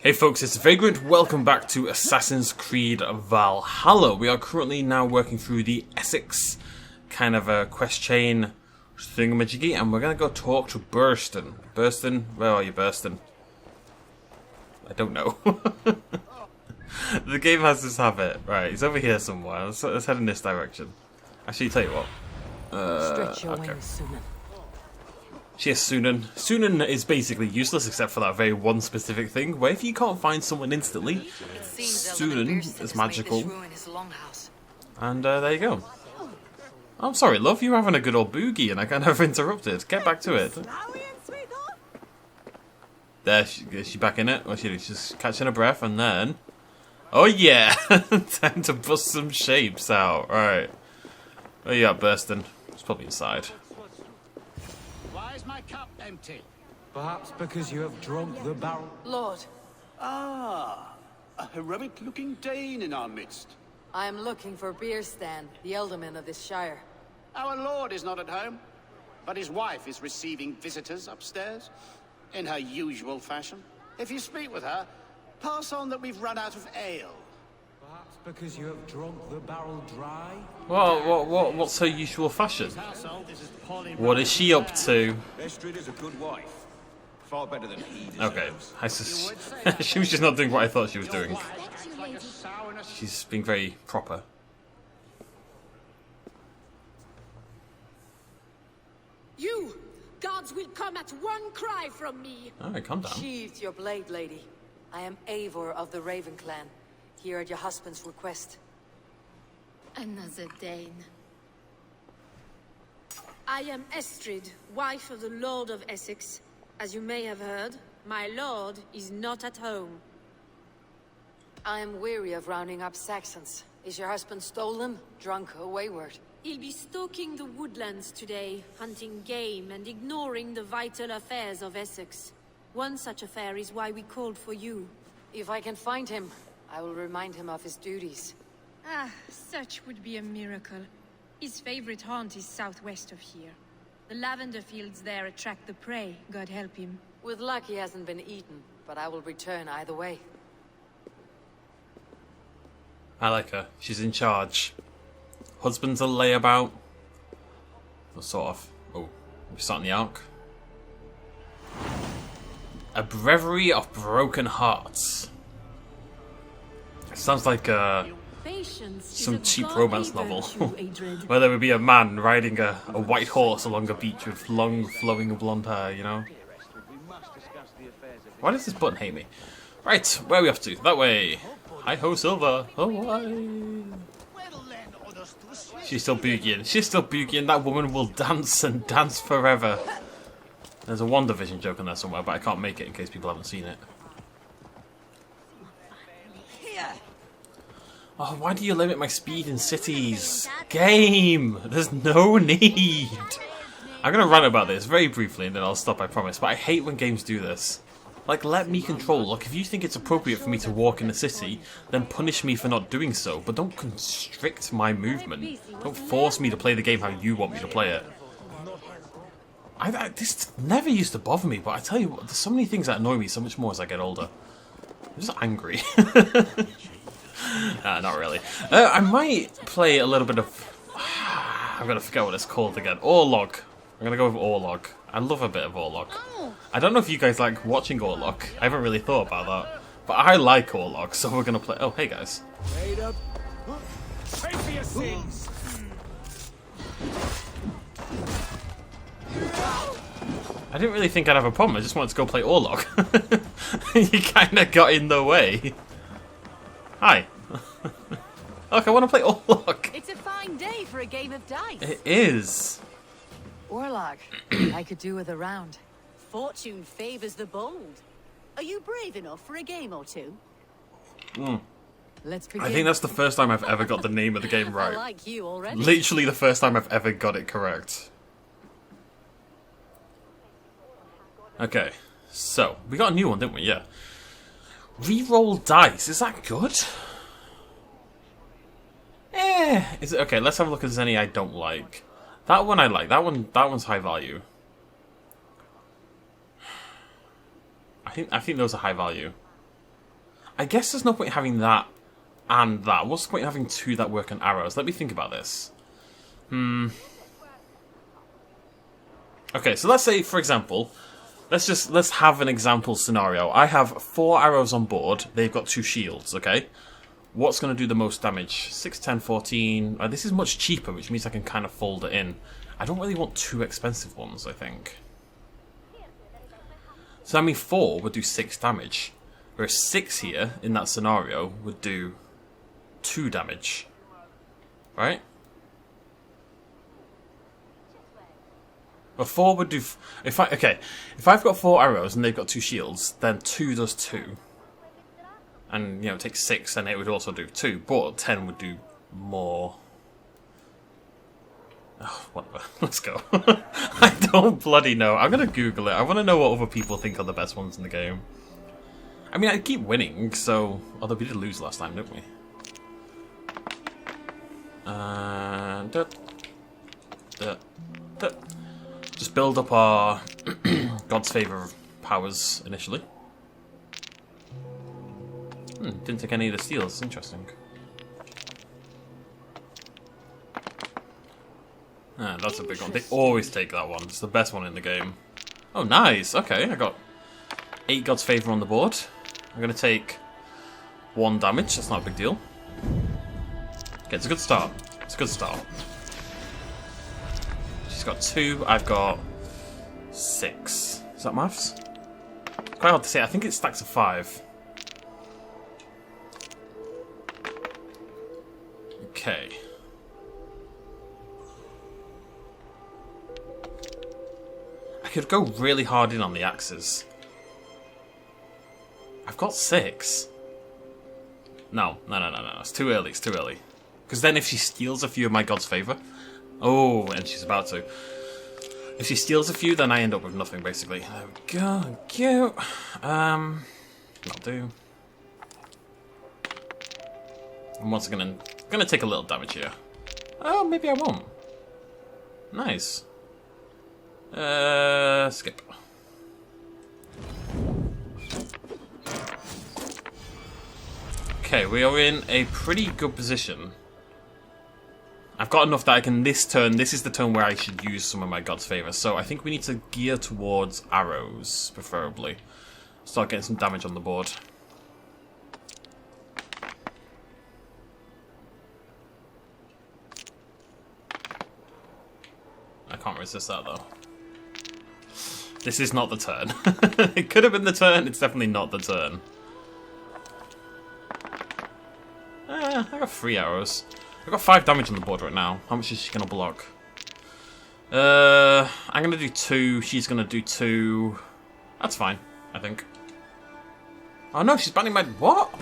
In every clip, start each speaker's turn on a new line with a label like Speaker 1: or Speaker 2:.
Speaker 1: Hey folks, it's Vagrant. Welcome back to Assassin's Creed Valhalla. We are currently now working through the Essex kind of a quest chain thingamajiggy, and we're going to go talk to Burston. Burston? Where are you, Burston? I don't know. The game has this habit. Right, he's over here somewhere. Let's head in this direction. Actually, tell you what.
Speaker 2: Stretch your
Speaker 1: okay.
Speaker 2: wings, Sunan.
Speaker 1: She is Sunan. Sunan is basically useless except for that very one specific thing, where if you can't find someone instantly, Sunan is magical. And there you go. I'm sorry, love, you're having a good old boogie and I kind of interrupted. Get back to it. There, is she back in it? Or she's just catching her breath and then... Oh yeah! Time to bust some shapes out. Right. Where you at, Burston? It's probably inside.
Speaker 3: My cup empty.
Speaker 4: Perhaps because you have drunk the barrel.
Speaker 2: Lord,
Speaker 3: Ah, a heroic-looking Dane in our midst.
Speaker 2: I am looking for Beerstan, the Ealdorman of this shire.
Speaker 3: Our lord is not at home, but his wife is receiving visitors upstairs, in her usual fashion. If you speak with her, pass on that we've run out of ale.
Speaker 4: Perhaps because you have drunk the barrel dry.
Speaker 1: What's her usual fashion? What is she up to?
Speaker 5: Estrid is a good wife. Far better than he deserves.
Speaker 1: Okay, she was just not doing what I thought she was doing. She's being very proper.
Speaker 6: You! Gods will come at one cry from me!
Speaker 1: Alright, calm down.
Speaker 2: Sheathe your blade, lady. I am Eivor of the Raven clan, here at your husband's request.
Speaker 6: Another Dane. I am Estrid, wife of the Lord of Essex. As you may have heard, my lord is not at home.
Speaker 2: I am weary of rounding up Saxons. Is your husband stolen, drunk, or wayward?
Speaker 6: He'll be stalking the woodlands today, hunting game and ignoring the vital affairs of Essex. One such affair is why we called for you.
Speaker 2: If I can find him, I will remind him of his duties.
Speaker 6: Ah, such would be a miracle. His favorite haunt is southwest of here. The lavender fields there attract the prey, God help him.
Speaker 2: With luck he hasn't been eaten, but I will return either way.
Speaker 1: I like her. She's in charge. Husband's a layabout. Or sort of. Oh, we're starting the arc. A Breviary of Broken Hearts. Sounds like some cheap romance novel. Where there would be a man riding a white horse along a beach with long flowing blonde hair, you know? Why does this button hate me? Right, where are we off to? That way. Hi-ho, Silver. Oh, she's still boogieing. She's still boogieing. That woman will dance and dance forever. There's a WandaVision joke in there somewhere, but I can't make it in case people haven't seen it. Oh, why do you limit my speed in cities? Game! There's no need! I'm gonna rant about this very briefly and then I'll stop, I promise. But I hate when games do this. Like, let me control. Like, if you think it's appropriate for me to walk in the city, then punish me for not doing so. But don't constrict my movement. Don't force me to play the game how you want me to play it. This never used to bother me, but I tell you what, there's so many things that annoy me so much more as I get older. I'm just angry. Not really. I might play a little bit of... I'm going to forget what it's called again. Orlog. I'm going to go with Orlog. I love a bit of Orlog. I don't know if you guys like watching Orlog. I haven't really thought about that. But I like Orlog, so we're going to play... Oh, hey guys.
Speaker 4: Wait up. Pay for your sins.
Speaker 1: I didn't really think I'd have a problem. I just wanted to go play Orlog. You kind of got in the way. Hi. Look, I want to play Orlog.
Speaker 7: It's a fine day for a game of dice.
Speaker 1: It is.
Speaker 2: Warlock, I could do with a round.
Speaker 7: Fortune favors the bold. Are you brave enough for a game or two?
Speaker 2: Let's begin.
Speaker 1: I think that's the first time I've ever got the name of the game right.
Speaker 7: I like you already.
Speaker 1: Literally the first time I've ever got it correct. Okay, so we got a new one, didn't we? Yeah. Reroll dice. Is that good? Is it okay? Let's have a look if there's any I don't like. That one I like. That one's high value. I think those are high value. I guess there's no point in having that and that. What's the point in having two that work on arrows? Let me think about this. Okay, so let's say, for example, let's have an example scenario. I have 4 arrows on board. They've got 2 shields, okay? What's going to do the most damage? 6, 10, 14. This is much cheaper, which means I can kind of fold it in. I don't really want 2 expensive ones, I think. So, I mean, 4 would do 6 damage. Whereas 6 here, in that scenario, would do 2 damage. Right? Well, 4 would do... If I've got 4 arrows and they've got 2 shields, then 2 does 2. And, you know, it takes 6 and it would also do 2. But 10 would do more. Oh, whatever. Let's go. I don't bloody know. I'm going to Google it. I want to know what other people think are the best ones in the game. I mean, I keep winning, so... Although we did lose last time, didn't we? Just build up our God's Favour powers initially. Didn't take any of the steals. Interesting. That's a big one. They always take that one. It's the best one in the game. Oh, nice. Okay, I got 8 God's Favour on the board. I'm going to take 1 damage. That's not a big deal. Okay, it's a good start. It's a good start. She's got 2. I've got 6. Is that maths? It's quite hard to say. I think it stacks of 5. Okay. I could go really hard in on the axes. I've got 6. No. It's too early. It's too early. Because then if she steals a few of my God's Favour... Oh, and she's about to. If she steals a few, then I end up with nothing, basically. There we go. Go. That'll do. I'm once again gonna take a little damage here. Oh, maybe I won't. Nice. Skip. Okay, we are in a pretty good position. I've got enough that I can this turn. This is the turn where I should use some of my God's Favour. So I think we need to gear towards arrows, preferably. Start getting some damage on the board. I can't resist that though. This is not the turn. It could have been the turn. It's definitely not the turn. I got 3 arrows. I've got 5 damage on the board right now. How much is she going to block? I'm going to do 2. She's going to do 2. That's fine, I think. Oh no, she's banning my... What?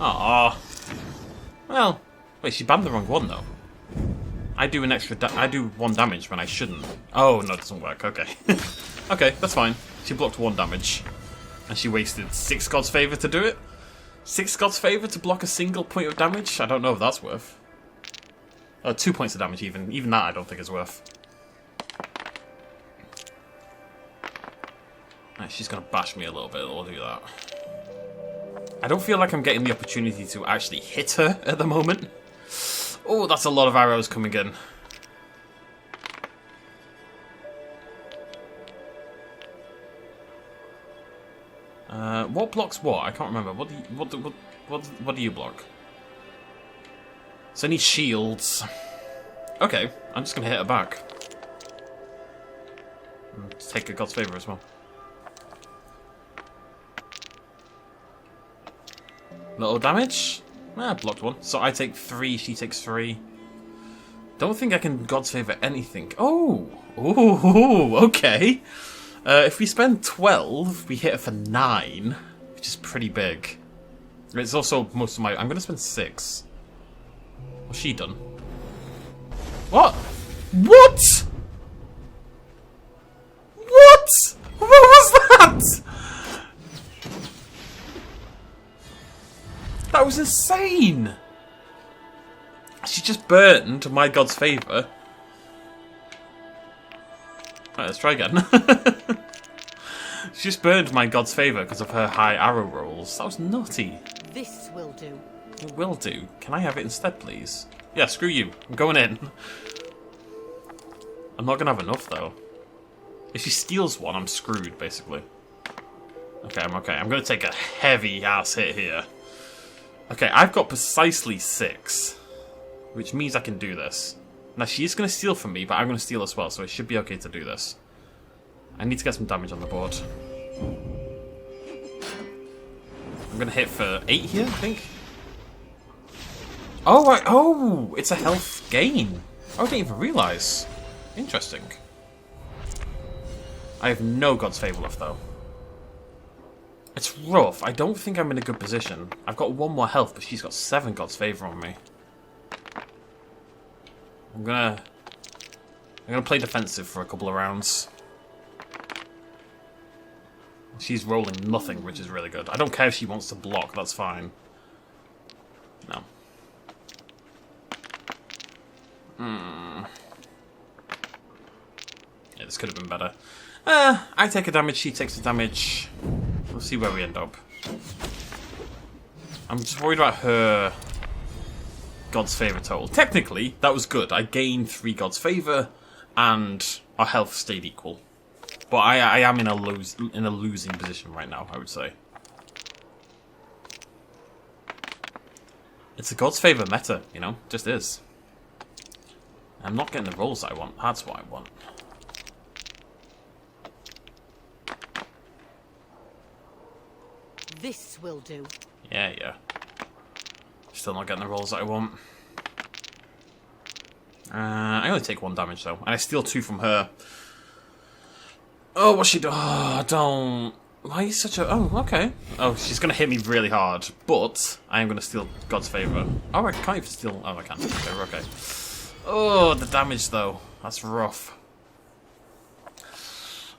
Speaker 1: Oh. Well, wait, she banned the wrong one though. I do an extra... I do 1 damage when I shouldn't. Oh, no, it doesn't work. Okay. Okay, that's fine. She blocked 1 damage. And she wasted 6 God's Favour to do it. 6 God's Favour to block a single point of damage? I don't know if that's worth. 2 points of damage even. Even that I don't think is worth. Right, she's going to bash me a little bit. We'll do that. I don't feel like I'm getting the opportunity to actually hit her at the moment. Oh, that's a lot of arrows coming in. What blocks what? I can't remember. What do you block? So I need shields. Okay, I'm just gonna hit her back. And take a God's Favour as well. Little damage. Blocked 1. So I take 3. She takes 3. Don't think I can God's Favour anything. Oh, ooh, okay. If we spend 12, we hit her for 9, which is pretty big. It's also most of my... I'm going to spend 6. What's she done? What? What? What? What was that? That was insane. She just burned my God's Favour. Right, let's try again. She just burned my God's Favour because of her high arrow rolls. That was nutty.
Speaker 7: This will do.
Speaker 1: It will do. Can I have it instead, please? Yeah, screw you. I'm going in. I'm not going to have enough, though. If she steals one, I'm screwed, basically. Okay, I'm okay. I'm going to take a heavy-ass hit here. Okay, I've got precisely 6. Which means I can do this. Now, she's going to steal from me, but I'm going to steal as well, so it should be okay to do this. I need to get some damage on the board. I'm going to hit for 8 here, I think. Oh, oh, it's a health gain. Oh, I didn't even realise. Interesting. I have no God's Favour left, though. It's rough. I don't think I'm in a good position. I've got 1 more health, but she's got 7 God's Favour on me. I'm gonna play defensive for a couple of rounds. She's rolling nothing, which is really good. I don't care if she wants to block, that's fine. No. Yeah, this could have been better. I take a damage, she takes a damage. We'll see where we end up. I'm just worried about her God's Favour total. Technically, that was good. I gained 3 God's Favour, and our health stayed equal. But I am in a losing position right now, I would say. It's a God's Favour meta, you know, just is. I'm not getting the rolls I want. That's what I want.
Speaker 7: This will do.
Speaker 1: Yeah, yeah. Still not getting the rolls that I want. I only take 1 damage though, and I steal 2 from her. Oh, what's she do? Oh, don't. Why are you such a... Oh, okay. Oh, she's going to hit me really hard, but I am going to steal God's Favour. Oh, I can't even steal... Oh, I can't steal Favour, okay. Oh, the damage though. That's rough.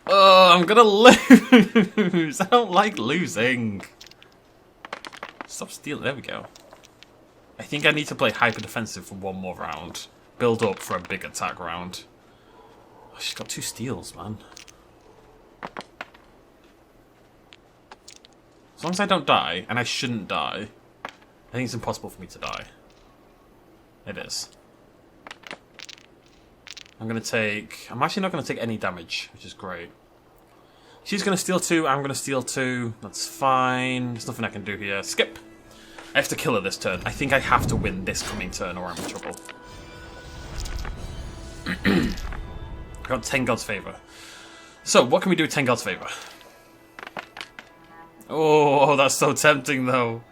Speaker 1: Oh, I'm going to lose. I don't like losing. Stop stealing. There we go. I think I need to play hyper defensive for 1 more round. Build up for a big attack round. Oh, she's got 2 steals, man. As long as I don't die, and I shouldn't die, I think it's impossible for me to die. It is. I'm going to take... I'm actually not going to take any damage, which is great. She's going to steal 2, I'm going to steal 2. That's fine. There's nothing I can do here. Skip. I have to kill her this turn. I think I have to win this coming turn or I'm in trouble. I got 10 God's Favour. So, what can we do with 10 God's Favour? Oh, that's so tempting though.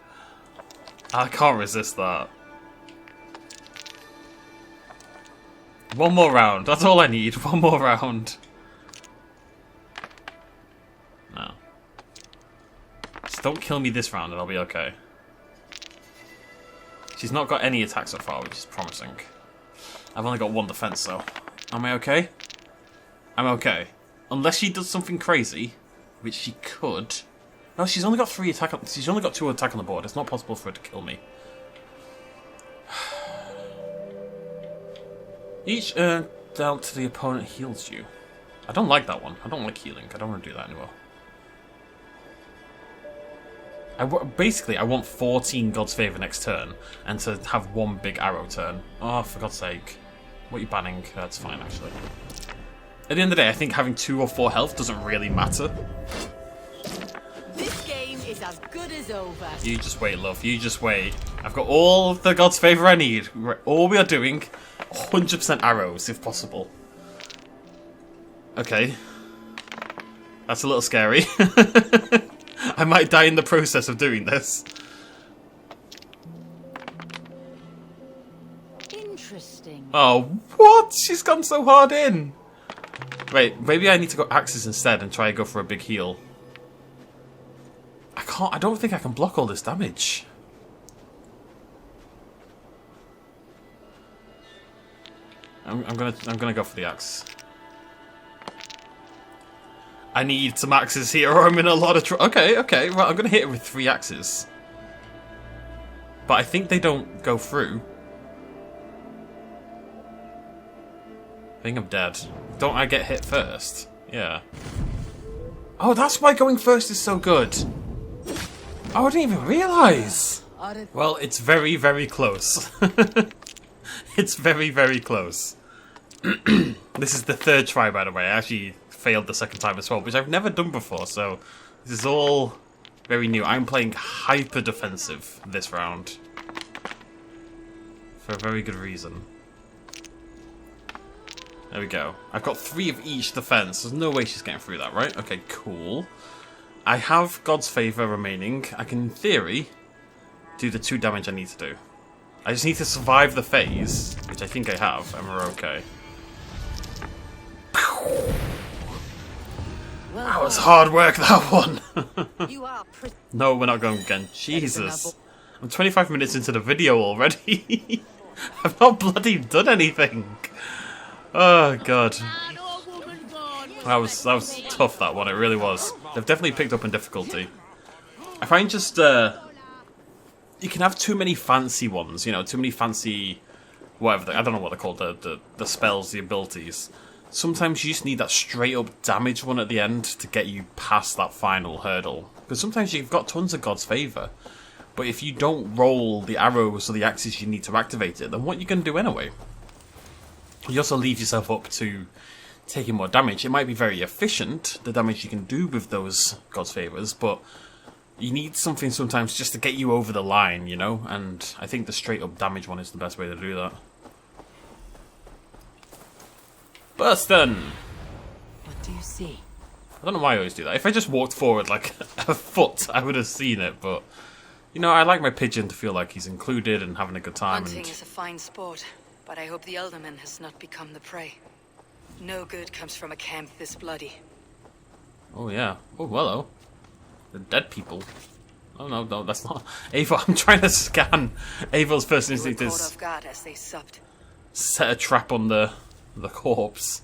Speaker 1: I can't resist that. 1 more round. That's all I need. 1 more round. No. Just don't kill me this round and I'll be okay. She's not got any attacks so far, which is promising. I've only got 1 defense, so... Am I okay? I'm okay. Unless she does something crazy, which she could... No, she's only got 3 attack... She's only got 2 attack on the board. It's not possible for her to kill me. Each dealt to the opponent heals you. I don't like that one. I don't like healing. I don't want to do that anymore. Basically, I want 14 God's Favour next turn, and to have 1 big arrow turn. Oh, for God's sake. What are you banning? That's fine, actually. At the end of the day, I think having 2 or 4 health doesn't really matter.
Speaker 7: This game is as good as over.
Speaker 1: You just wait, love. You just wait. I've got all the God's Favour I need. All we are doing, 100% arrows, if possible. Okay. That's a little scary. I might die in the process of doing this.
Speaker 7: Interesting.
Speaker 1: Oh, what? She's gone so hard in. Wait, maybe I need to go axes instead and try and go for a big heal. I don't think I can block all this damage. I'm gonna go for the axe. I need some axes here or I'm in a lot of trouble. Okay, right, I'm gonna hit it with 3 axes. But I think they don't go through. I think I'm dead. Don't I get hit first? Yeah. Oh, that's why going first is so good. Oh, I didn't even realise. Well, it's very, very close. It's very, very close. This is the third try, by the way. I actually failed the second time as well, which I've never done before, so this is all very new. I'm playing hyper defensive this round. For a very good reason. There we go. I've got 3 of each defense. There's no way she's getting through that, right? Okay, cool. I have God's Favour remaining. I can, in theory, do the 2 damage I need to do. I just need to survive the phase, which I think I have, and we're okay. That was hard work, that one. No, we're not going again. Jesus. I'm 25 minutes into the video already. I've not bloody done anything. Oh, God. That was tough, that one. It really was. They've definitely picked up in difficulty. I find just, you can have too many fancy ones, you know, too many fancy, whatever, I don't know what they're called, the spells, the abilities. Sometimes you just need that straight up damage one at the end to get you past that final hurdle. Because sometimes you've got tons of God's Favour, but if you don't roll the arrows or the axes you need to activate it, then what are you going to do anyway? You also leave yourself up to taking more damage. It might be very efficient, the damage you can do with those God's Favours, but you need something sometimes just to get you over the line, you know? And I think the straight up damage one is the best way to do that. Burston!
Speaker 7: What do you see?
Speaker 1: I don't know why I always do that. If I just walked forward like a foot, I would have seen it, but you know, I like my pigeon to feel like he's included and having a good time.
Speaker 2: Hunting is a fine sport, but I hope the Ealdorman has not become the prey. No good comes from a camp this bloody.
Speaker 1: Oh yeah. Oh, hello. The dead people. Oh no, that's not Eivor. I'm trying to scan. Eivor's first instinct is
Speaker 2: off guard as they supped.
Speaker 1: Set a trap on the corpse,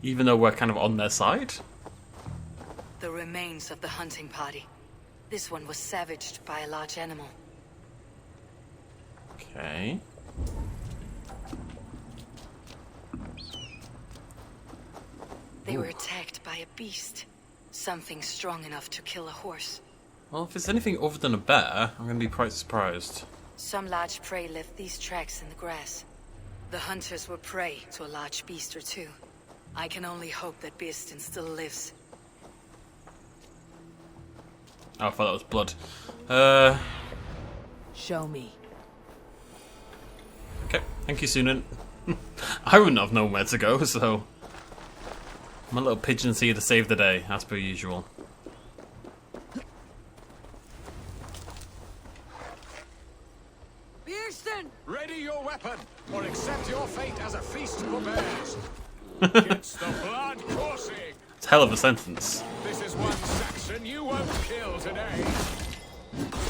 Speaker 1: even though we're kind of on their side.
Speaker 2: The remains of the hunting party. This one was savaged by a large animal.
Speaker 1: Okay.
Speaker 2: They were attacked by a beast. Something strong enough to kill a horse.
Speaker 1: Well, if it's anything other than a bear, I'm going to be quite surprised.
Speaker 2: Some large prey left these tracks in the grass. The hunters were prey to a large beast or two. I can only hope that Beastin still lives.
Speaker 1: Oh, I thought that was blood.
Speaker 7: Show me.
Speaker 1: Okay, thank you, Sunan. I wouldn't have known where to go, so my little pigeon's here to save the day, as per usual.
Speaker 2: Beastin!
Speaker 5: Ready your weapon, or accept your fate as a feast for bears. It's the blood coursing.
Speaker 1: It's a hell of a sentence.
Speaker 5: This is one Saxon you won't kill today.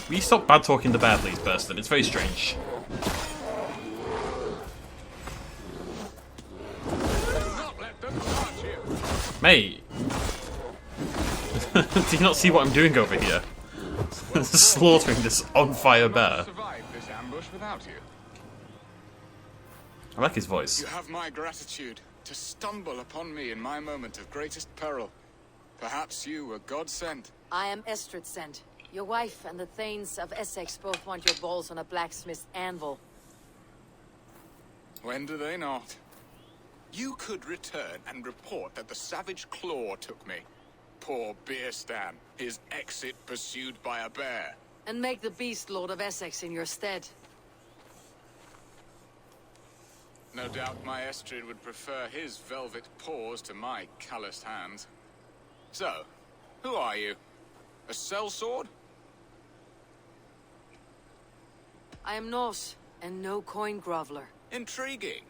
Speaker 1: Will you stop bad talking the bear, please, Burston? It's very strange.
Speaker 5: Do not let them touch you.
Speaker 1: Mate. Do you not see what I'm doing over here? Slaughtering this on-fire bear.
Speaker 5: Survive this ambush without you.
Speaker 1: I like his voice.
Speaker 5: You have my gratitude to stumble upon me in my moment of greatest peril. Perhaps you were God sent.
Speaker 2: I am Estrid sent. Your wife and the Thanes of Essex both want your balls on a blacksmith's anvil.
Speaker 5: When do they not? You could return and report that the savage claw took me. Poor Beerstan, his exit pursued by a bear.
Speaker 2: And make the beast Lord of Essex in your stead.
Speaker 5: No doubt my Estrid would prefer his velvet paws to my calloused hands. So, who are you? A sellsword?
Speaker 2: I am Norse, and no coin groveler.
Speaker 5: Intriguing.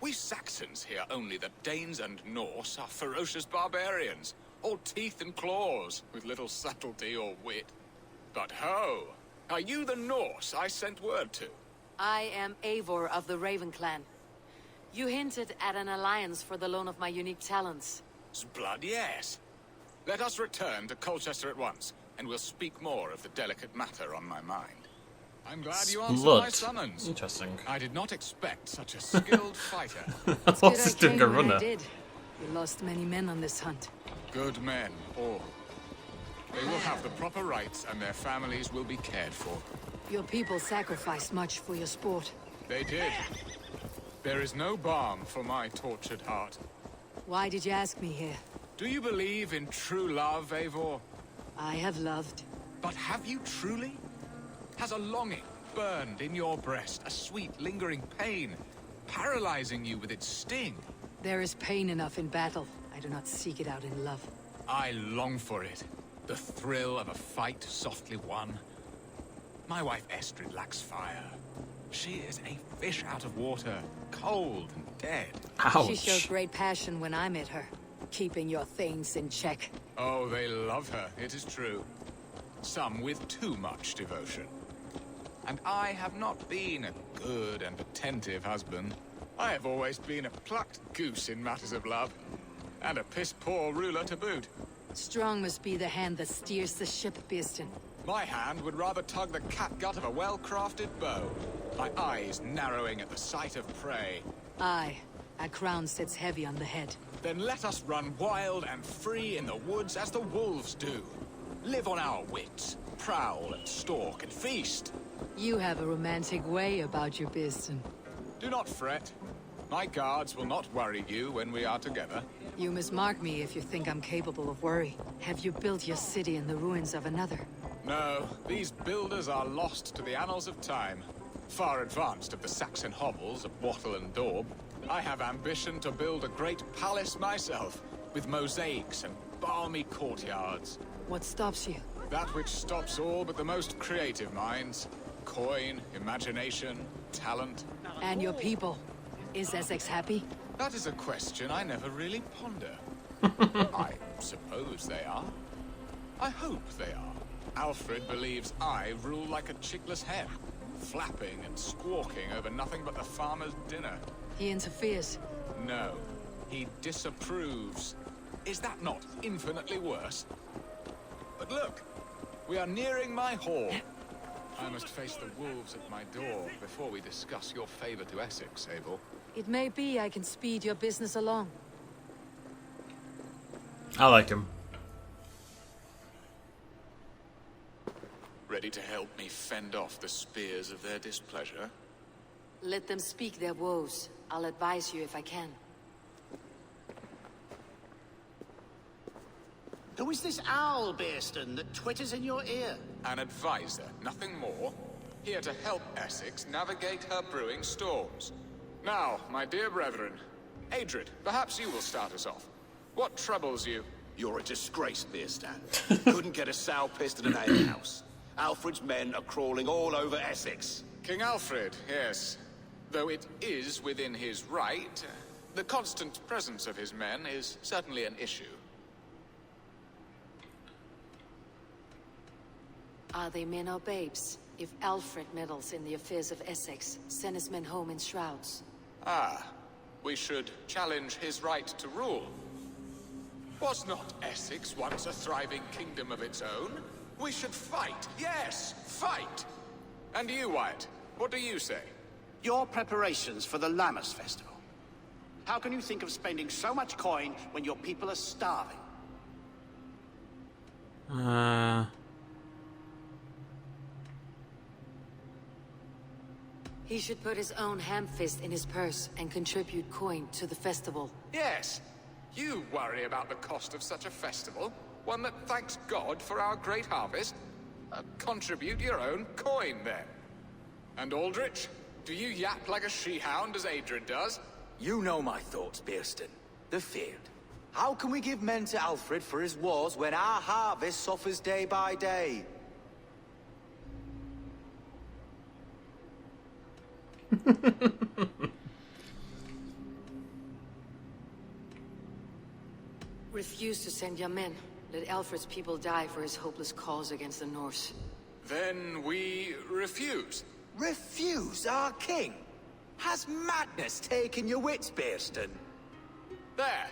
Speaker 5: We Saxons hear only that Danes and Norse are ferocious barbarians, all teeth and claws, with little subtlety or wit. But ho! Are you the Norse I sent word to?
Speaker 2: I am Eivor of the Raven clan. You hinted at an alliance for the loan of my unique talents.
Speaker 5: Blood, yes. Let us return to Colchester at once, and we'll speak more of the delicate matter on my mind. I'm glad you answered my summons.
Speaker 1: Interesting.
Speaker 5: I did not expect such a skilled fighter.
Speaker 1: What's this doing a runner?
Speaker 2: I did. We lost many men on this hunt.
Speaker 5: Good men, all. They will have the proper rights and their families will be cared for.
Speaker 2: Your people sacrificed much for your sport.
Speaker 5: They did. There is no balm for my tortured heart.
Speaker 2: Why did you ask me here?
Speaker 5: Do you believe in true love, Eivor?
Speaker 2: I have loved.
Speaker 5: But have you truly? Has a longing burned in your breast, a sweet, lingering pain, paralyzing you with its sting?
Speaker 2: There is pain enough in battle. I do not seek it out in love.
Speaker 5: I long for it. The thrill of a fight softly won. My wife Estrid lacks fire. She is a fish out of water, cold and dead.
Speaker 1: Ouch.
Speaker 2: She showed great passion when I met her, keeping your things in check.
Speaker 5: Oh, they love her, it is true. Some with too much devotion. And I have not been a good and attentive husband. I have always been a plucked goose in matters of love. And a piss-poor ruler to boot.
Speaker 2: Strong must be the hand that steers the ship, Beeston.
Speaker 5: My hand would rather tug the catgut of a well-crafted bow. My eyes narrowing at the sight of prey.
Speaker 2: Aye, a crown sits heavy on the head.
Speaker 5: Then let us run wild and free in the woods as the wolves do. Live on our wits, prowl and stalk and feast.
Speaker 2: You have a romantic way about you, Beeston.
Speaker 5: Do not fret. My guards will not worry you when we are together.
Speaker 2: You mismark me if you think I'm capable of worry. Have you built your city in the ruins of another?
Speaker 5: No, these builders are lost to the annals of time. Far advanced of the Saxon hovels of Wattle and Daub. I have ambition to build a great palace myself, with mosaics and balmy courtyards.
Speaker 2: What stops you?
Speaker 5: That which stops all but the most creative minds. Coin, imagination, talent.
Speaker 2: And your people? Is Essex happy?
Speaker 5: That is a question I never really ponder. I suppose they are. I hope they are. Alfred believes I rule like a chickless hen, flapping and squawking over nothing but the farmer's dinner.
Speaker 2: He interferes.
Speaker 5: No, he disapproves. Is that not infinitely worse? But look, we are nearing my hall. I must face the wolves at my door before we discuss your favor to Essex, Eivor.
Speaker 2: It may be I can speed your business along.
Speaker 1: I like him.
Speaker 5: Ready to help me fend off the spears of their displeasure?
Speaker 2: Let them speak their woes. I'll advise you if I can.
Speaker 3: Who is this owl, Beeston, that twitters in your ear?
Speaker 5: An advisor, nothing more. Here to help Essex navigate her brewing storms. Now, my dear brethren, Adrid, perhaps you will start us off. What troubles you?
Speaker 8: You're a disgrace, Beerstan. Couldn't get a sow pissed in an alehouse. Alfred's men are crawling all over Essex.
Speaker 5: King Alfred, yes. Though it is within his right, the constant presence of his men is certainly an issue.
Speaker 2: Are they men or babes? If Alfred meddles in the affairs of Essex, send his men home in shrouds.
Speaker 5: Ah, we should challenge his right to rule. Was not Essex once a thriving kingdom of its own? We should fight, yes, fight! And you, Wyatt, what do you say?
Speaker 3: Your preparations for the Lammas festival. How can you think of spending so much coin when your people are starving?
Speaker 2: He should put his own ham-fist in his purse and contribute coin to the festival.
Speaker 5: Yes, you worry about the cost of such a festival, one that thanks God for our great harvest. Contribute your own coin, then. And Aldrich, do you yap like a she-hound as Adrid does?
Speaker 9: You know my thoughts, Beerston. The field. How can we give men to Alfred for his wars when our harvest suffers day by day?
Speaker 2: Refuse to send your men. Let Alfred's people die for his hopeless cause against the Norse.
Speaker 5: Then we refuse.
Speaker 9: Refuse our king? Has madness taken your wits, Beerston?
Speaker 5: There.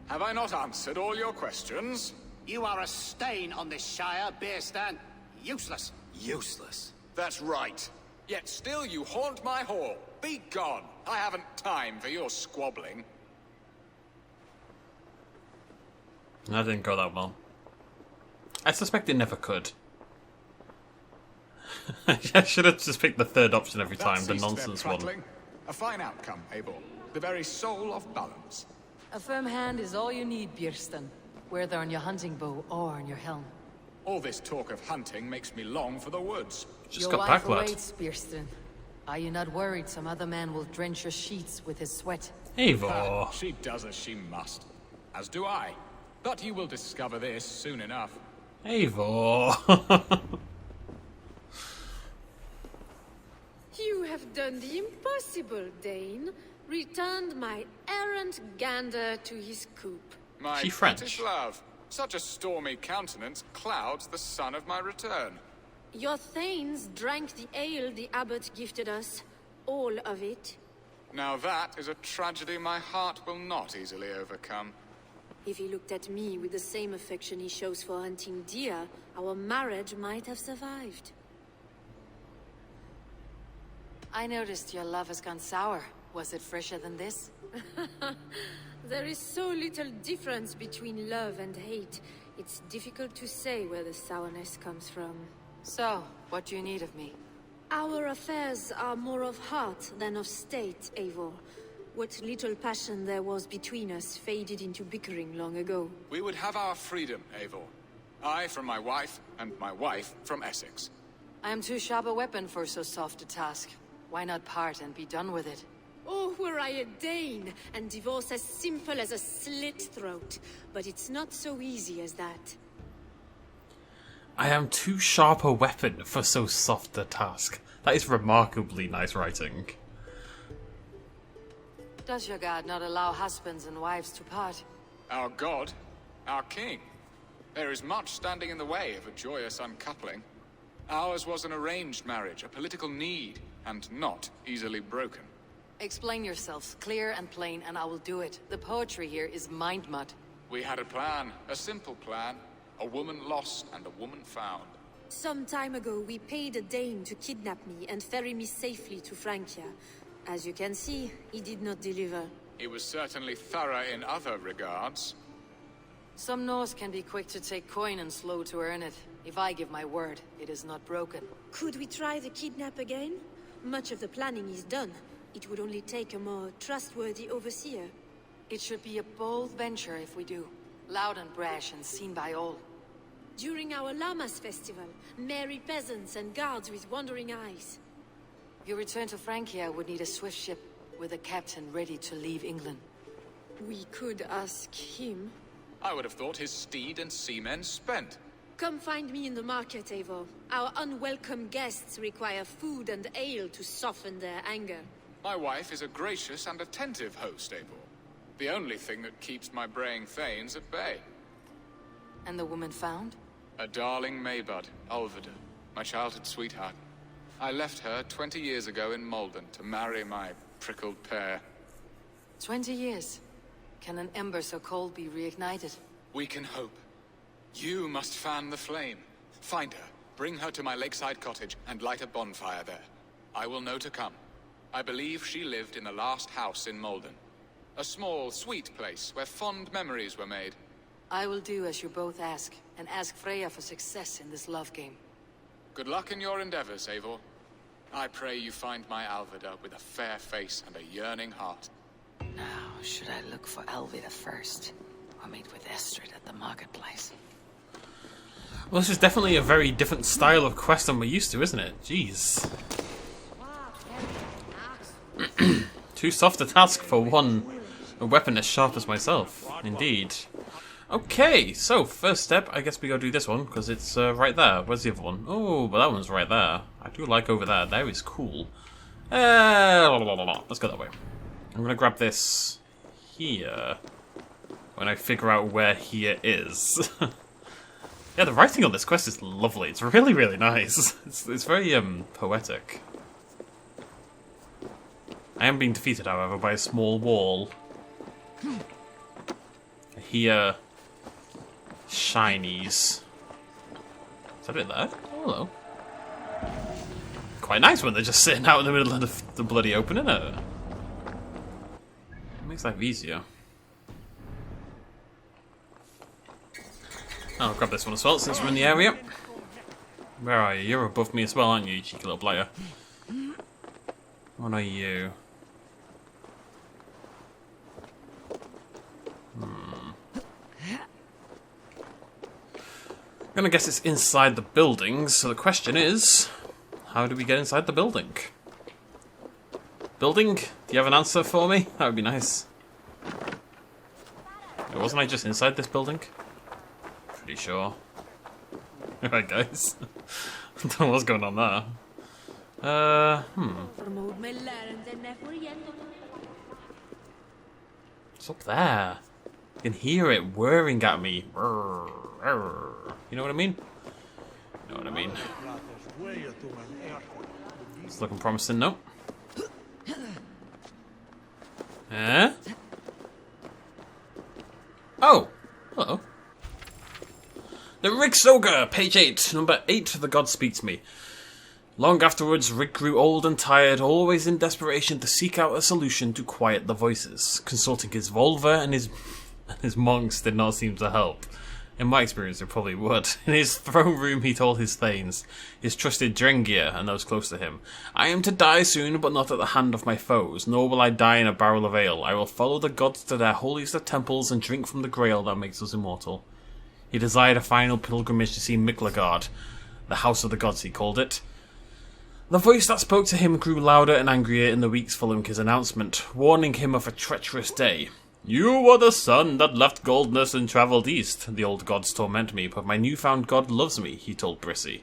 Speaker 5: Have I not answered all your questions?
Speaker 3: You are a stain on this shire, Beerstan. Useless.
Speaker 9: Useless.
Speaker 8: That's right.
Speaker 5: Yet still you haunt my hall. Be gone. I haven't time for your squabbling.
Speaker 1: That didn't go that well. I suspect it never could. I should have just picked the third option every time, the nonsense one.
Speaker 5: A fine outcome, Eivor. The very soul of balance.
Speaker 2: A firm hand is all you need, Björsten. Whether on your hunting bow or on your helm.
Speaker 5: All this talk of hunting makes me long for the woods.
Speaker 1: Just
Speaker 2: your
Speaker 1: got
Speaker 2: wife
Speaker 1: backward.
Speaker 2: awaits, Björsten. Are you not worried some other man will drench your sheets with his sweat?
Speaker 1: Eivor.
Speaker 5: She does as she must. As do I. But you will discover this soon enough.
Speaker 1: Eivor.
Speaker 6: You have done the impossible, Dane. Returned my errant gander to his coop.
Speaker 5: My
Speaker 1: She French.
Speaker 5: Bratislav, such a stormy countenance clouds the sun of my return.
Speaker 6: Your thanes drank the ale the abbot gifted us. All of it.
Speaker 5: Now that is a tragedy my heart will not easily overcome.
Speaker 6: If he looked at me with the same affection he shows for hunting deer, our marriage might have survived.
Speaker 2: I noticed your love has gone sour. Was it fresher than this?
Speaker 6: There is so little difference between love and hate. It's difficult to say where the sourness comes from.
Speaker 2: So, what do you need of me?
Speaker 6: Our affairs are more of heart than of state, Eivor. What little passion there was between us faded into bickering long ago.
Speaker 5: We would have our freedom, Eivor. I from my wife, and my wife from Essex.
Speaker 2: I am too sharp a weapon for so soft a task. Why not part and be done with it?
Speaker 6: Oh, were I a Dane, and divorce as simple as a slit throat. But it's not so easy as that.
Speaker 1: I am too sharp a weapon for so soft a task. That is remarkably nice writing.
Speaker 2: Does your god not allow husbands and wives to part?
Speaker 5: Our god, our king. There is much standing in the way of a joyous uncoupling. Ours was an arranged marriage, a political need, and not easily broken.
Speaker 2: Explain yourselves, clear and plain, and I will do it. The poetry here is mind mud.
Speaker 5: We had a plan, a simple plan. A woman lost and a woman found.
Speaker 6: Some time ago, we paid a Dane to kidnap me and ferry me safely to Francia. As you can see, he did not deliver.
Speaker 5: He was certainly thorough in other regards.
Speaker 2: Some Norse can be quick to take coin and slow to earn it. If I give my word, it is not broken.
Speaker 6: Could we try the kidnap again? Much of the planning is done. It would only take a more trustworthy overseer.
Speaker 2: It should be a bold venture if we do. Loud and brash and seen by all.
Speaker 6: During our Llamas festival, merry peasants and guards with wandering eyes.
Speaker 2: Your return to Francia would need a swift ship with a captain ready to leave England.
Speaker 6: We could ask him.
Speaker 5: I would have thought his steed and seamen spent.
Speaker 6: Come find me in the market, Eivor. Our unwelcome guests require food and ale to soften their anger.
Speaker 5: My wife is a gracious and attentive host, Eivor. The only thing that keeps my braying thanes at bay.
Speaker 2: And the woman found?
Speaker 5: A darling Maybud, Ulvida, my childhood sweetheart. I left her 20 years ago in Malden to marry my prickled pear.
Speaker 2: 20 years? Can an ember so cold be reignited?
Speaker 5: We can hope. You must fan the flame. Find her, bring her to my lakeside cottage, and light a bonfire there. I will know to come. I believe she lived in the last house in Malden. A small, sweet place where fond memories were made.
Speaker 2: I will do as you both ask, and ask Freya for success in this love game.
Speaker 5: Good luck in your endeavors, Eivor. I pray you find my Alvida with a fair face and a yearning heart.
Speaker 2: Now, should I look for Alvida first, or meet with Estrid at the marketplace?
Speaker 1: Well, this is definitely a very different style of quest than we're used to, isn't it? Jeez. Too soft a task for a weapon as sharp as myself. Indeed. Okay, so first step, I guess we go do this one, because it's right there. Where's the other one? Oh, but that one's right there. I do like over there. There is cool. Let's go that way. I'm going to grab this here when I figure out where here is. Yeah, the writing on this quest is lovely. It's really, really nice. It's very poetic. I am being defeated, however, by a small wall. I hear shinies. Is that it there? Oh, hello. Quite nice when they're just sitting out in the middle of the bloody open, isn't it? It makes life easier. I'll grab this one as well since we're in the area. Where are you? You're above me as well, aren't you, cheeky little player? What are you? I'm gonna guess it's inside the building, so the question is, how do we get inside the building? Building? Do you have an answer for me? That would be nice. Wait, wasn't I just inside this building? Pretty sure. Alright guys. I don't know what's going on there. It's up there. You can hear it whirring at me. You know what I mean? You know what I mean. It's looking promising, no? Eh? Oh! Hello. The Rig Soga, page 8, number 8, the god speaks to me. Long afterwards, Rig grew old and tired, always in desperation to seek out a solution to quiet the voices. Consulting his Volva and his monks did not seem to help. In my experience, it probably would. In his throne room, he told his thanes, his trusted Drengir, and those close to him, I am to die soon, but not at the hand of my foes, nor will I die in a barrel of ale. I will follow the gods to their holiest of temples and drink from the grail that makes us immortal. He desired a final pilgrimage to see Miklagard, the house of the gods, he called it. The voice that spoke to him grew louder and angrier in the weeks following his announcement, warning him of a treacherous day. You are the sun that left Goldness and travelled east. The old gods torment me, but my newfound god loves me, he told Brissy.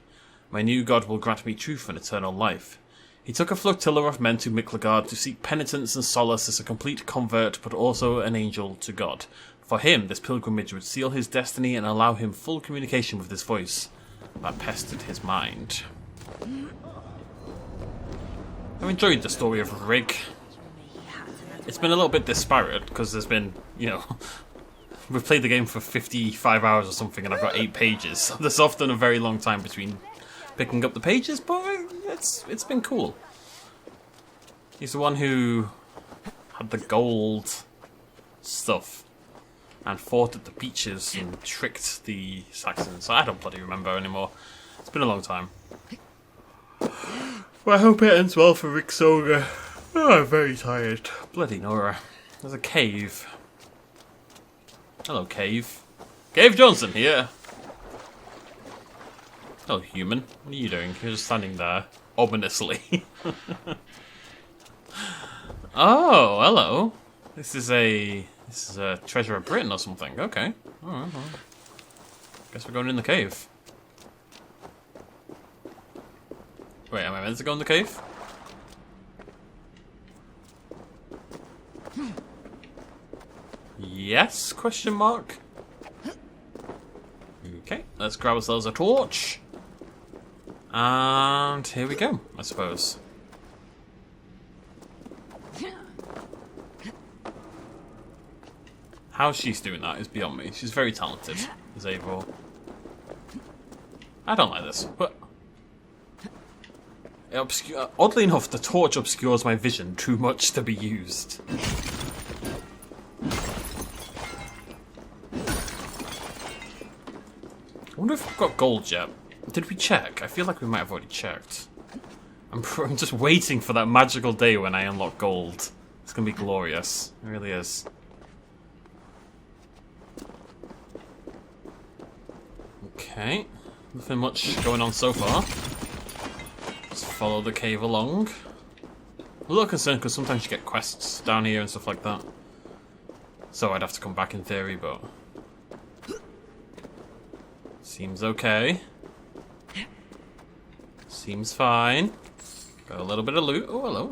Speaker 1: My new god will grant me truth and eternal life. He took a flotilla of men to Miklagard to seek penitence and solace as a complete convert, but also an angel to God. For him, this pilgrimage would seal his destiny and allow him full communication with this voice that pestered his mind. I've enjoyed the story of Rig. It's been a little bit disparate, because there's been, you know, we've played the game for 55 hours or something and I've got 8 pages. So there's often a very long time between picking up the pages, but it's been cool. He's the one who had the gold stuff and fought at the beaches and tricked the Saxons. I don't bloody remember anymore. It's been a long time. Well, I hope it ends well for Rig Soga. Oh, I'm very tired. Bloody Nora. There's a cave. Hello, cave. Cave Johnson here. Hello, human. What are you doing? You're just standing there, ominously. Oh, hello. This is a treasure of Britain or something. Okay. Alright. Guess we're going in the cave. Wait, am I meant to go in the cave? Yes? Question mark. Okay, let's grab ourselves a torch. And here we go, I suppose. How she's doing that is beyond me. She's very talented, is Eivor. I don't like this. What? Oddly enough, the torch obscures my vision too much to be used. I wonder if we've got gold yet. Did we check? I feel like we might have already checked. I'm just waiting for that magical day when I unlock gold. It's going to be glorious. It really is. Okay. Nothing much going on so far. Just follow the cave along. I'm a little concerned because sometimes you get quests down here and stuff like that. So I'd have to come back in theory, but... seems okay. Seems fine. Got a little bit of loot. Oh, hello.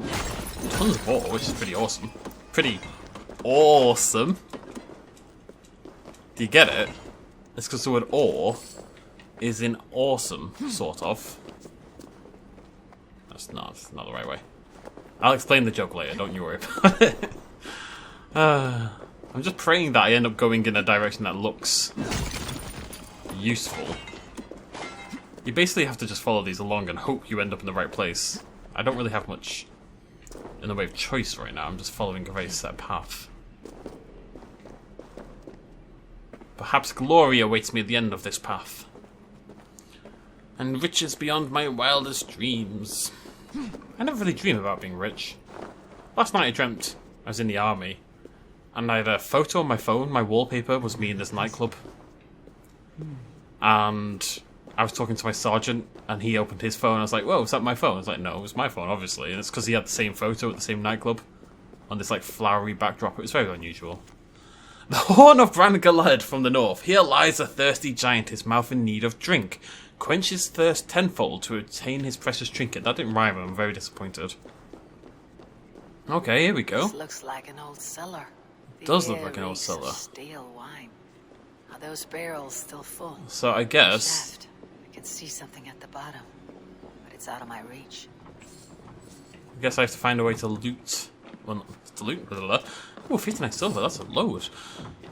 Speaker 1: Tons of ore, which is pretty awesome. Pretty awesome. Do you get it? It's because the word ore is in awesome, sort of. That's not the right way. I'll explain the joke later, don't you worry about it. I'm just praying that I end up going in a direction that looks useful. You basically have to just follow these along and hope you end up in the right place. I don't really have much in the way of choice right now. I'm just following a very set path. Perhaps glory awaits me at the end of this path. And riches beyond my wildest dreams. I never really dream about being rich. Last night I dreamt I was in the army. And I had a photo on my phone. My wallpaper was me in this nightclub. And I was talking to my sergeant, and he opened his phone. I was like, whoa, is that my phone? I was like, no, it was my phone, obviously. And it's because he had the same photo at the same nightclub on this, like, flowery backdrop. It was very unusual. The horn of Brangalad from the north. Here lies a thirsty giant, his mouth in need of drink. Quench his thirst tenfold to obtain his precious trinket. That didn't rhyme, I'm very disappointed. Okay, here we go.
Speaker 2: This looks like an old cellar.
Speaker 1: It does look like an old cellar.
Speaker 2: Stale wine. Are those barrels still full?
Speaker 1: So I guess...
Speaker 2: Shaft. I can see something at the bottom, but it's out of my reach.
Speaker 1: I guess I have to find a way to loot... Well, not to loot... Blah, blah, blah. Oh, 59 silver, that's a load.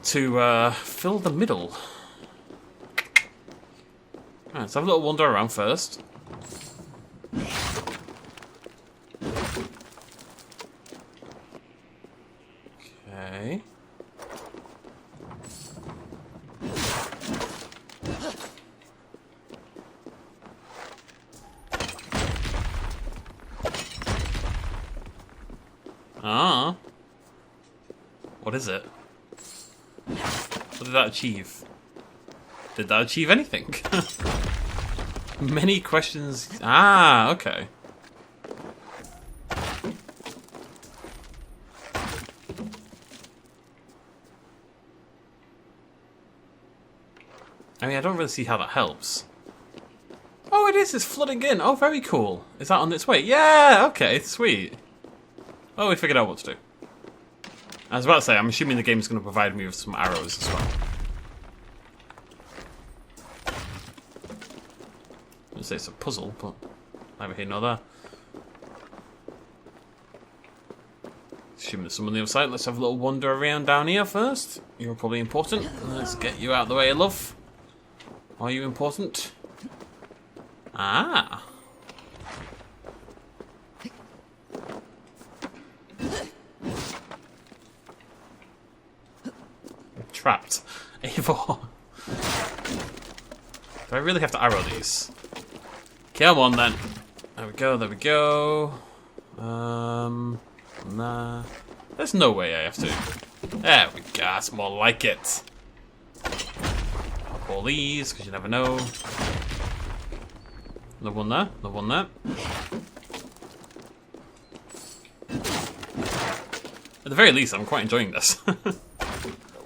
Speaker 1: To fill the middle. Alright, let's have a little wander around first. Okay. Ah. What is it? What did that achieve? Did that achieve anything? Many questions. Ah, okay. I mean, I don't really see how that helps. Oh, it is. It's flooding in. Oh, very cool. Is that on its way? Yeah, okay, sweet. Oh, we figured out what to do. I was about to say, I'm assuming the game is going to provide me with some arrows as well. I would say it's a puzzle, but neither here nor there. Assuming there's someone on the other side. Let's have a little wander around down here first. You're probably important. Let's get you out of the way, love. Are you important? Ah. Trapped. Eivor. Do I really have to arrow these? Come on then. There we go, there we go. Nah. There's no way I have to. There we go, that's more like it. Pop all these, because you never know. Another one there, another one there. At the very least, I'm quite enjoying this.
Speaker 2: The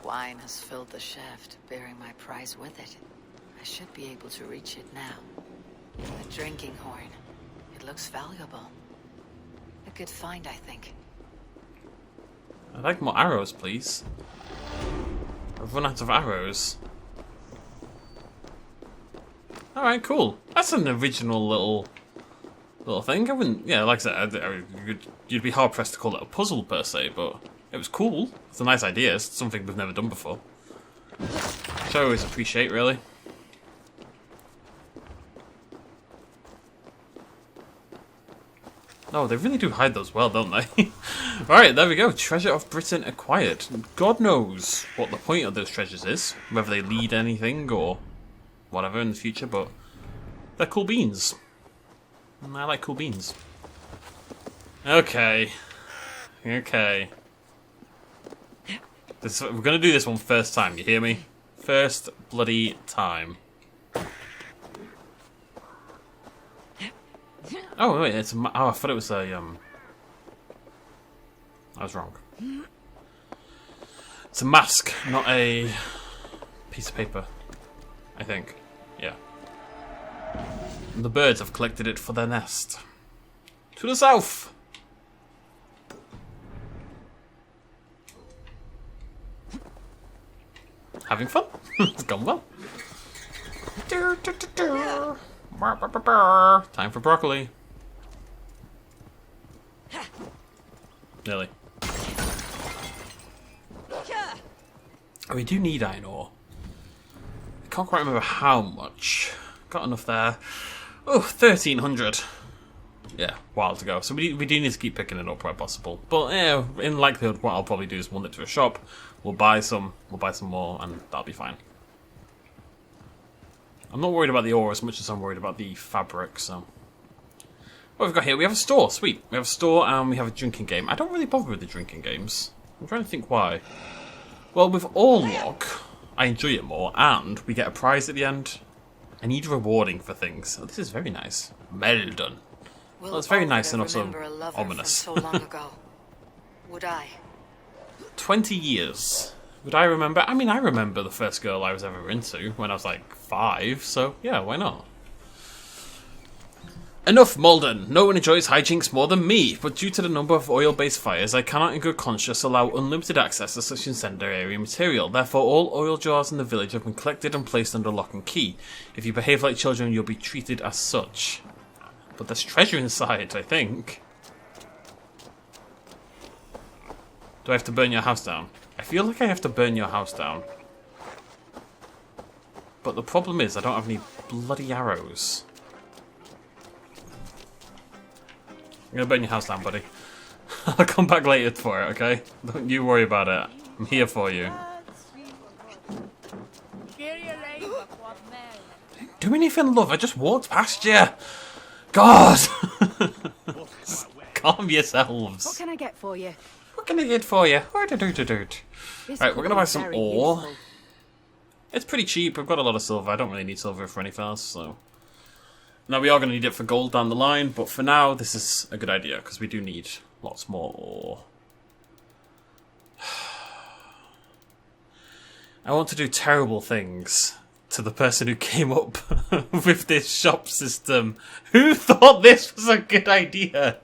Speaker 2: wine has filled the shaft, bearing my prize with it. I should be able to reach it now. A drinking horn. It looks valuable. A good find, I think.
Speaker 1: I'd like more arrows, please. I've run out of arrows. Alright, cool. That's an original little thing. I wouldn't, yeah, like I said, you'd be hard pressed to call it a puzzle per se, but it was cool. It's a nice idea. It's something we've never done before. Which I always appreciate, really. Oh, they really do hide those well, don't they? Alright, there we go. Treasure of Britain acquired. God knows what the point of those treasures is. Whether they lead anything or whatever in the future, but they're cool beans. I like cool beans. Okay. Okay. We're going to do this one first time, you hear me? First bloody time. Oh wait, it's a oh, I thought it was a I was wrong. It's a mask, not a piece of paper. I think. Yeah. And the birds have collected it for their nest. To the south. Having fun? It's gone well. Time for broccoli. Nearly. Oh, we do need iron ore. I can't quite remember how much. Got enough there. Oh, 1,300. Yeah, while to go. So we do need to keep picking it up where possible. But yeah, in likelihood, what I'll probably do is run it to a shop. We'll buy some more, and that'll be fine. I'm not worried about the ore as much as I'm worried about the fabric, so... What have we got here? We have a store, sweet. We have a store and we have a drinking game. I don't really bother with the drinking games. I'm trying to think why. Well, with Orlog, I enjoy it more, and we get a prize at the end. I need rewarding for things. Oh, this is very nice. Well done. Well, it's very nice and also ominous.
Speaker 2: So long ago. Would I?
Speaker 1: 20 years. Would I remember? I mean, I remember the first girl I was ever into when I was like 5, so yeah, why not? Enough, Malden. No one enjoys hijinks more than me, but due to the number of oil-based fires, I cannot in good conscience allow unlimited access to such incendiary material. Therefore, all oil jars in the village have been collected and placed under lock and key. If you behave like children, you'll be treated as such. But there's treasure inside, I think. Do I have to burn your house down? I feel like I have to burn your house down. But the problem is, I don't have any bloody arrows. I'm gonna burn your house down, buddy. I'll come back later for it, okay? Don't you worry about it. I'm here for you. Do anything, love. I just walked past you. God! Calm yourselves.
Speaker 7: What can I get for you?
Speaker 1: What can I get for you? Right, we're gonna buy some ore. Useful. It's pretty cheap. I've got a lot of silver. I don't really need silver for anything else, so... Now, we are going to need it for gold down the line, but for now, this is a good idea, because we do need lots more ore. I want to do terrible things to the person who came up with this shop system. Who thought this was a good idea?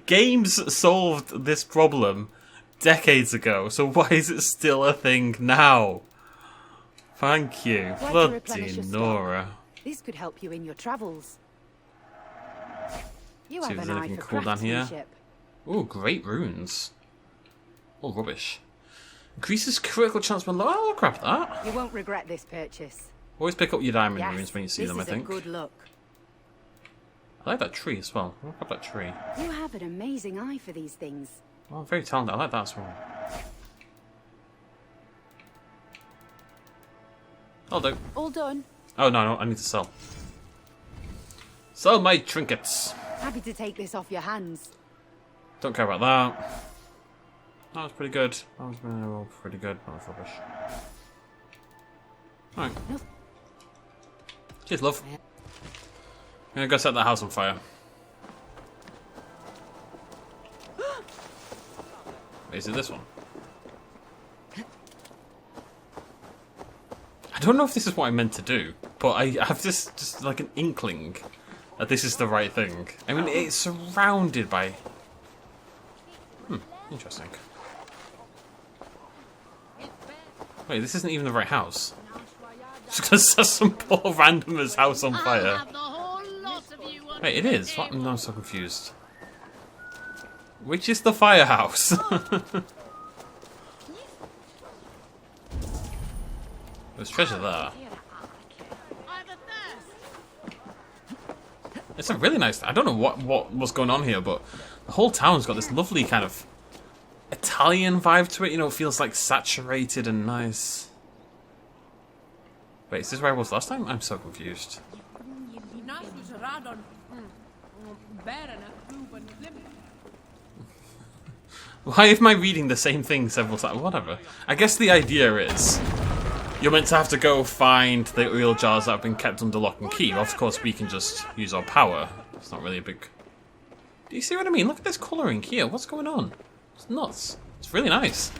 Speaker 1: Games solved this problem decades ago, so why is it still a thing now? Thank you. Bloody Nora.
Speaker 7: This could help you in your travels. You
Speaker 1: see
Speaker 7: have
Speaker 1: if there's
Speaker 7: an
Speaker 1: anything
Speaker 7: eye for
Speaker 1: cool down here.
Speaker 7: craftsmanship.
Speaker 1: Oh, great runes. Oh, rubbish. Increases critical chance when low. Oh, I'll grab that.
Speaker 7: You won't regret this purchase.
Speaker 1: Always pick up your diamond
Speaker 7: Yes,
Speaker 1: runes when you see them, I think.
Speaker 7: This is a good look.
Speaker 1: I like that tree as well. I'll grab that tree.
Speaker 7: You have an amazing eye for these things.
Speaker 1: Oh, I'm very talented. I like that as well. I'll do.
Speaker 7: All done.
Speaker 1: Oh, no, I need to sell. Sell my trinkets.
Speaker 7: Happy to take this off your hands.
Speaker 1: Don't care about that. That was pretty good. That was pretty good. That was rubbish. Alright. Cheers, love. I'm gonna go set that house on fire. Is it this one? I don't know if this is what I meant to do, but I have this just like an inkling that this is the right thing. I mean, it's surrounded by... interesting. Wait, this isn't even the right house. Just gonna set some poor randomer's house on fire. Wait, it is? What? No, I'm so confused. Which is the firehouse? There's treasure there. It's a really nice... I don't know what's going on here, but the whole town's got this lovely kind of Italian vibe to it. You know, it feels like saturated and nice. Wait, is this where I was last time? I'm so confused. Why am I reading the same thing several times? Whatever. I guess the idea is you're meant to have to go find the oil jars that have been kept under lock and key. Of course, we can just use our power. It's not really a big... Do you see what I mean? Look at this colouring here. What's going on? It's nuts. It's really nice.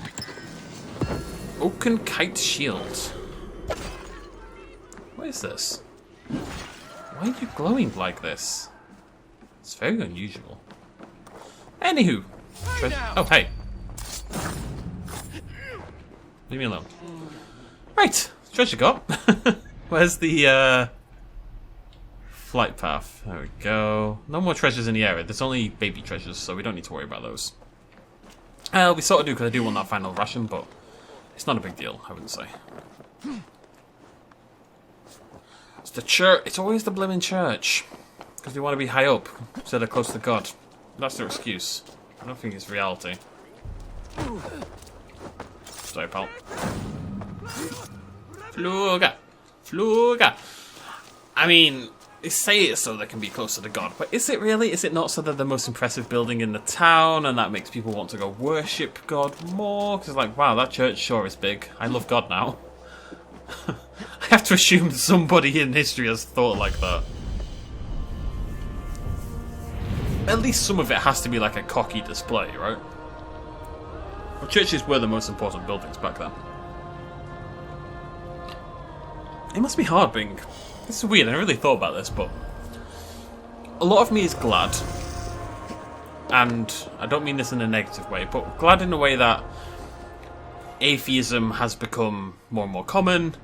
Speaker 1: Oaken kite shield. What is this? Why are you glowing like this? It's very unusual. Anywho. Oh, hey. Leave me alone. Right. Treasure got. Where's the flight path? There we go. No more treasures in the area. There's only baby treasures, so we don't need to worry about those. We sort of do, because I do want that final ration, but it's not a big deal, I wouldn't say. It's the church. It's always the blimmin' church. Because they want to be high up, so they're close to God. That's their excuse. I don't think it's reality. Sorry, pal. Fluga! Fluga! I mean, they say it so they can be closer to God, but is it really? Is it not so they're the most impressive building in the town, and that makes people want to go worship God more? Because, like, wow, that church sure is big. I love God now. I have to assume somebody in history has thought like that. At least some of it has to be like a cocky display, right? Well, churches were the most important buildings back then. It must be hard being... This is weird, I never really thought about this, but... A lot of me is glad. And I don't mean this in a negative way, but glad in a way that atheism has become more and more common,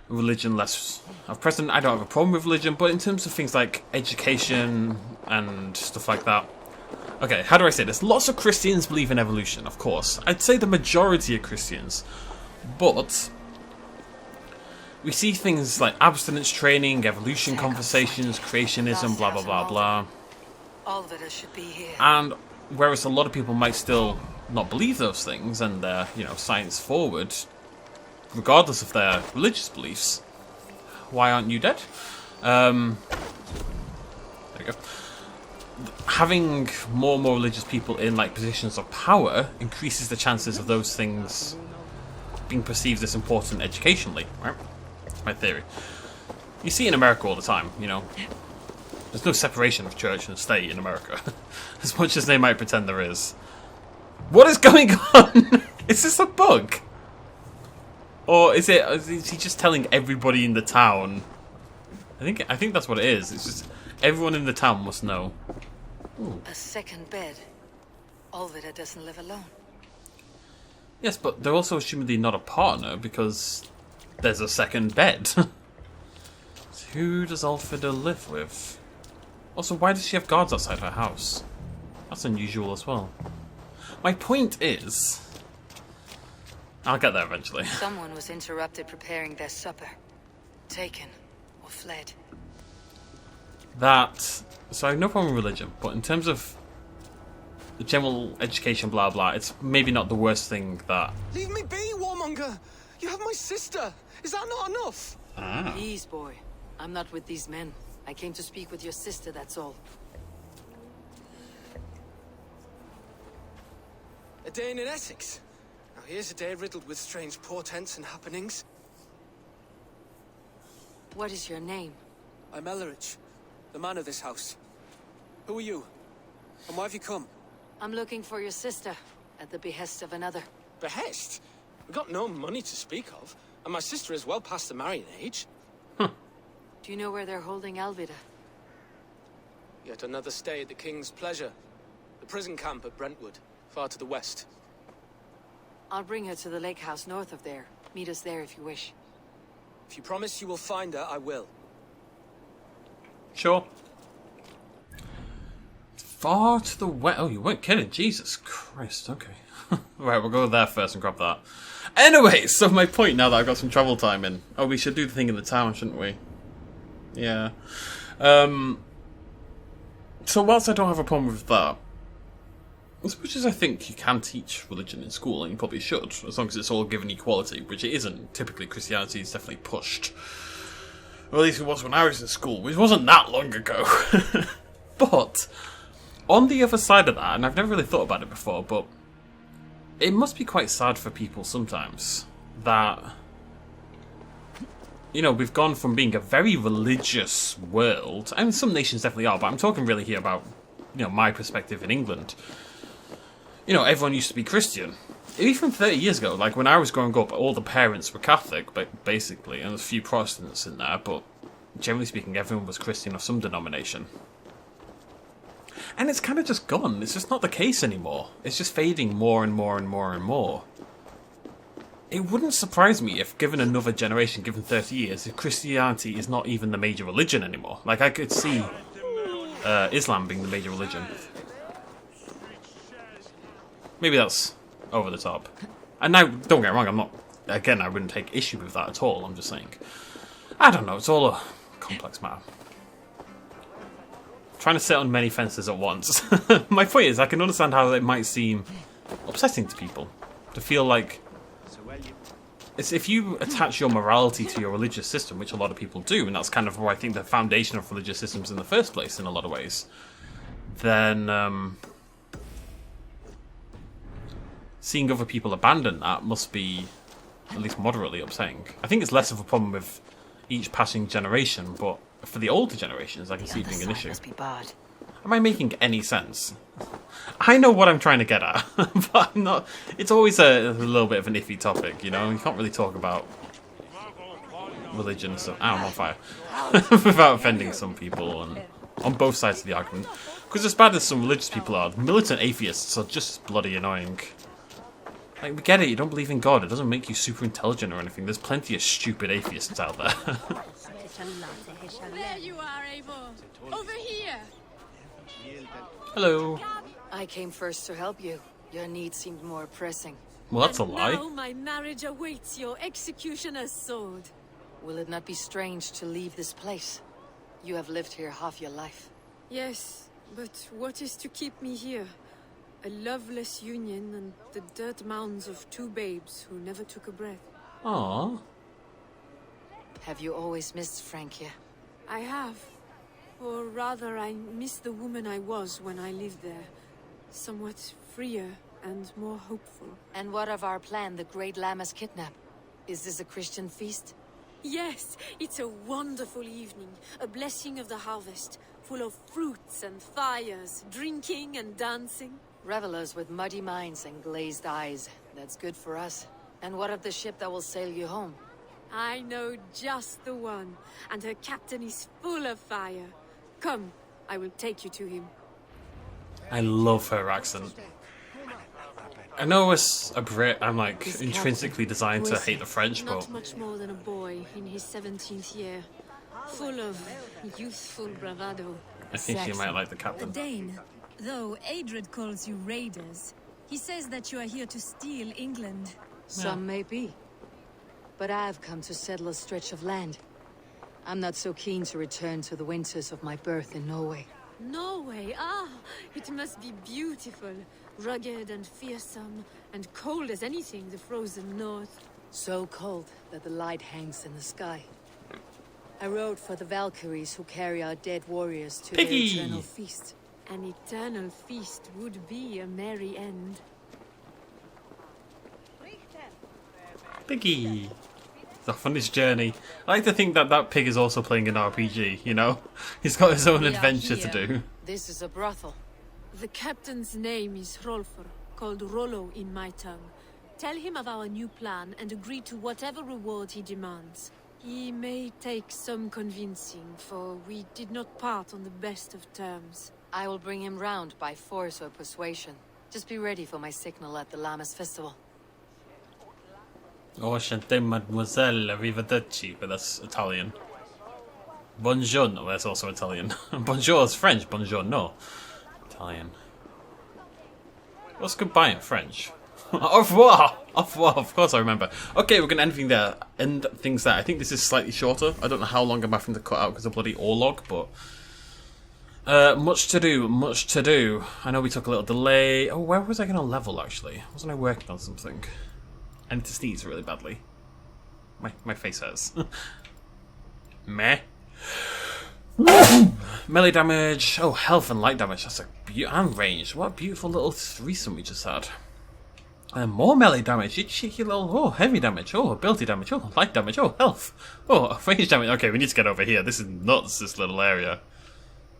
Speaker 1: religion less of present. I don't have a problem with religion, but in terms of things like education and stuff like that. Okay, how do I say this? Lots of Christians believe in evolution, of course. I'd say the majority of Christians. But we see things like abstinence training, evolution conversations, creationism, blah blah blah blah.
Speaker 2: All of it should be here.
Speaker 1: And whereas a lot of people might still not believe those things and they're, you know, science forward, regardless of their religious beliefs. Why aren't you dead? There we go. Having more and more religious people in like positions of power increases the chances of those things being perceived as important educationally, right? That's my theory. You see in America all the time, you know. There's no separation of church and state in America. As much as they might pretend there is. What is going on? Is this a bug? Or is he just telling everybody in the town? I think that's what it is. It's just everyone in the town must know. Ooh.
Speaker 2: A second bed. Olvida doesn't live alone.
Speaker 1: Yes, but they're also assumedly not a partner because there's a second bed. So who does Olvida live with? Also, why does she have guards outside her house? That's unusual as well. My point is... I'll get there eventually.
Speaker 2: Someone was interrupted preparing their supper. Taken or fled.
Speaker 1: That... So I have no problem with religion, but in terms of the general education blah blah, it's maybe not the worst thing that...
Speaker 9: Leave me be, warmonger! You have my sister! Is that not enough?
Speaker 2: Please, boy. I'm not with these men. I came to speak with your sister, that's all.
Speaker 9: A day in Essex. Now here's a day riddled with strange portents and happenings.
Speaker 2: What is your name?
Speaker 9: I'm Ellerich, the man of this house. Who are you? And why have you come?
Speaker 2: I'm looking for your sister, at the behest of another.
Speaker 10: Behest? We've got no money to speak of, and my sister is well past the marrying age.
Speaker 2: Do you know where they're holding Alvida?
Speaker 10: Yet another stay at the King's pleasure. The prison camp at Brentwood, far to the west.
Speaker 2: I'll bring her to the lake house north of there. Meet us there if you wish.
Speaker 10: If you promise you will find her, I will.
Speaker 1: Sure. Far to the west. Oh, you weren't kidding. Jesus Christ. Okay. Right, we'll go there first and grab that. Anyway, so my point now that I've got some travel time in. Oh, we should do the thing in the town, shouldn't we? Yeah. So whilst I don't have a problem with that, as much as I think you can teach religion in school, and you probably should, as long as it's all given equality, which it isn't. Typically, Christianity is definitely pushed. Or at least it was when I was in school, which wasn't that long ago. But, on the other side of that, and I've never really thought about it before, but it must be quite sad for people sometimes that, you know, we've gone from being a very religious world. I mean, some nations definitely are, but I'm talking really here about, you know, my perspective in England. You know, everyone used to be Christian. Even 30 years ago, like when I was growing up, all the parents were Catholic, basically, and there's a few Protestants in there, but generally speaking, everyone was Christian of some denomination. And it's kind of just gone. It's just not the case anymore. It's just fading more and more and more and more. It wouldn't surprise me if, given another generation, given 30 years, if Christianity is not even the major religion anymore. Like, I could see Islam being the major religion. Maybe that's over the top. And now, don't get me wrong, I'm not... Again, I wouldn't take issue with that at all. I'm just saying. I don't know. It's all a complex matter. Trying to sit on many fences at once. My point is, I can understand how it might seem upsetting to people. To feel like it's if you attach your morality to your religious system, which a lot of people do, and that's kind of where I think the foundation of religious systems in the first place in a lot of ways, then seeing other people abandon that must be at least moderately upsetting. I think it's less of a problem with each passing generation, but for the older generations, I can see it being an issue. Am I making any sense? I know what I'm trying to get at, but I'm not. It's always a little bit of an iffy topic, you know? You can't really talk about religion and stuff. I'm on fire. Without offending some people on both sides of the argument. Because as bad as some religious people are, militant atheists are just bloody annoying. Like, we get it, you don't believe in God. It doesn't make you super intelligent or anything. There's plenty of stupid atheists out there.
Speaker 6: There you are, Eivor. Over here.
Speaker 1: Hello.
Speaker 2: I came first to help you. Your need seemed more pressing.
Speaker 1: Well, that's a lie.
Speaker 6: Now my marriage awaits your executioner's sword.
Speaker 2: Will it not be strange to leave this place? You have lived here half your life.
Speaker 6: Yes, but what is to keep me here? A loveless union and the dirt mounds of two babes who never took a breath.
Speaker 1: Aww.
Speaker 2: Have you always missed Frankia?
Speaker 6: I have. Or rather, I miss the woman I was when I lived there. Somewhat freer and more hopeful.
Speaker 2: And what of our plan, the Great Lammas kidnap? Is this a Christian feast?
Speaker 6: Yes, it's a wonderful evening. A blessing of the harvest, full of fruits and fires, drinking and dancing.
Speaker 2: Revelers with muddy minds and glazed eyes. That's good for us. And what of the ship that will sail you home?
Speaker 6: I know just the one, and her captain is full of fire. Come, I will take you to him.
Speaker 1: I love her accent. I know as a Brit, I'm like intrinsically designed to hate the French, but
Speaker 6: not much more than a boy in his 17th year, full of youthful bravado.
Speaker 1: I think she might like the captain.
Speaker 11: Dane, though Adred calls you raiders, he says that you are here to steal England.
Speaker 2: Some may be, but I've come to settle a stretch of land. I'm not so keen to return to the winters of my birth in Norway.
Speaker 6: Norway? Ah, it must be beautiful. Rugged and fearsome, and cold as anything the frozen north.
Speaker 2: So cold that the light hangs in the sky. I rode for the Valkyries who carry our dead warriors to their eternal feast.
Speaker 6: An eternal feast would be a merry end.
Speaker 1: Piggy! He's off on his journey. I like to think that that pig is also playing an RPG, you know? He's got his own adventure to do.
Speaker 2: This is a brothel.
Speaker 6: The captain's name is Hrolfr, called Rollo in my tongue. Tell him of our new plan and agree to whatever reward he demands. He may take some convincing, for we did not part on the best of terms.
Speaker 2: I will bring him round by force or persuasion. Just be ready for my signal at the Lammas festival.
Speaker 1: Oh, chante mademoiselle, arrivederci, but that's Italian. Buongiorno, that's also Italian. Bonjour is French, buongiorno. Italian. What's goodbye in French? Au revoir! Au revoir, of course I remember. Okay, we're going to end things there. I think this is slightly shorter. I don't know how long I'm having to cut out because of bloody Orlog, but... much to do, much to do. I know we took a little delay. Oh, where was I going to level, actually? Wasn't I working on something? I need to sneeze really badly. My face hurts. Meh. Melee damage. Oh, health and light damage. That's and range. What a beautiful little threesome we just had. And more melee damage. You cheeky little... Oh, heavy damage. Oh, ability damage. Oh, light damage. Oh, health. Oh, range damage. Okay, we need to get over here. This is nuts, this little area.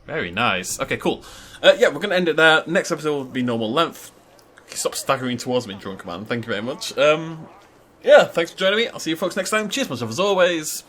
Speaker 1: Very nice. Okay, cool. Yeah, we're going to end it there. Next episode will be normal length. Stop staggering towards me, drunk man. Thank you very much. Yeah, thanks for joining me. I'll see you folks next time. Cheers, much love as always. Bye.